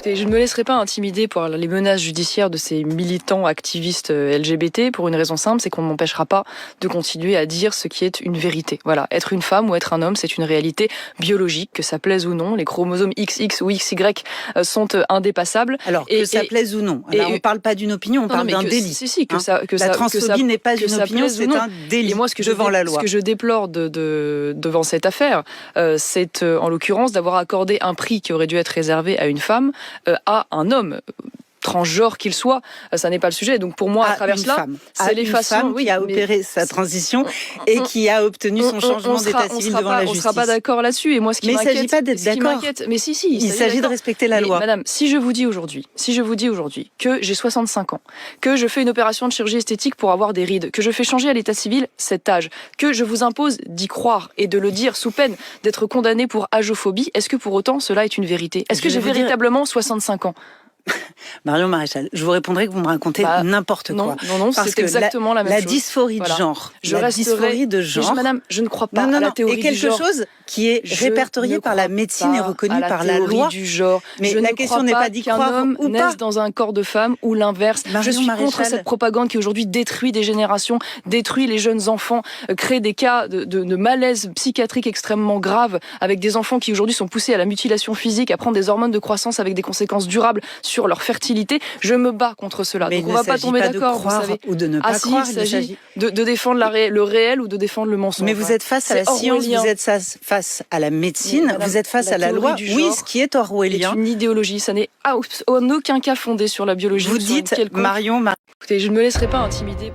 Écoutez, je ne me laisserai pas intimider par les menaces judiciaires de ces militants activistes LGBT pour une raison simple, c'est qu'on ne m'empêchera pas de continuer à dire ce qui est une vérité. Voilà, être une femme ou être un homme, c'est une réalité biologique, que ça plaise ou non. Les chromosomes XX ou XY sont indépassables. Alors, que ça plaise ou non. Là, on ne parle pas d'une opinion, on parle d'un délit. La transphobie n'est pas une opinion, c'est un délit devant la loi. Ce que je déplore devant cette affaire, c'est en l'occurrence d'avoir accordé un prix qui aurait dû être réservé à une femme à un homme. Transgenre qu'il soit, ça n'est pas le sujet. Donc pour moi, à travers cela, c'est l'effacement qui a opéré sa transition et qui a obtenu son changement d'état civil devant la justice. On ne sera pas d'accord là-dessus. Et moi, ce qui m'inquiète, il ne s'agit pas d'être d'accord. Mais si, il s'agit de respecter la loi. Madame, si je vous dis aujourd'hui que j'ai 65 ans, que je fais une opération de chirurgie esthétique pour avoir des rides, que je fais changer à l'état civil cet âge, que je vous impose d'y croire et de le dire sous peine d'être condamné pour ageophobie, est-ce que pour autant cela est une vérité? Est-ce que j'ai véritablement 65 ans? Marion Maréchal, je vous répondrai que vous me racontez n'importe quoi. Non, c'est exactement la même chose. La dysphorie de genre. Dysphorie de genre. Madame, je ne crois pas à la théorie du genre. Et quelque chose qui est répertorié par la médecine et reconnu par la loi. Du genre. Mais la question n'est pas d'y croire qu'un homme naisse dans un corps de femme ou l'inverse. Je suis contre cette propagande qui aujourd'hui détruit des générations, détruit les jeunes enfants, crée des cas de malaise psychiatrique extrêmement graves avec des enfants qui aujourd'hui sont poussés à la mutilation physique, à prendre des hormones de croissance avec des conséquences durables sur leur fertilité. Je me bats contre cela. Mais donc on ne va pas tomber d'accord, vous savez. Ou de ne pas croire. Il s'agit de défendre le réel ou de défendre le mensonge. Mais vous êtes face à la science, vous êtes face à la médecine, vous êtes face à la loi. Oui, ce qui est orwellien. C'est une idéologie, ça n'est en aucun cas fondé sur la biologie. Vous dites, Marion... Écoutez, je ne me laisserai pas intimider.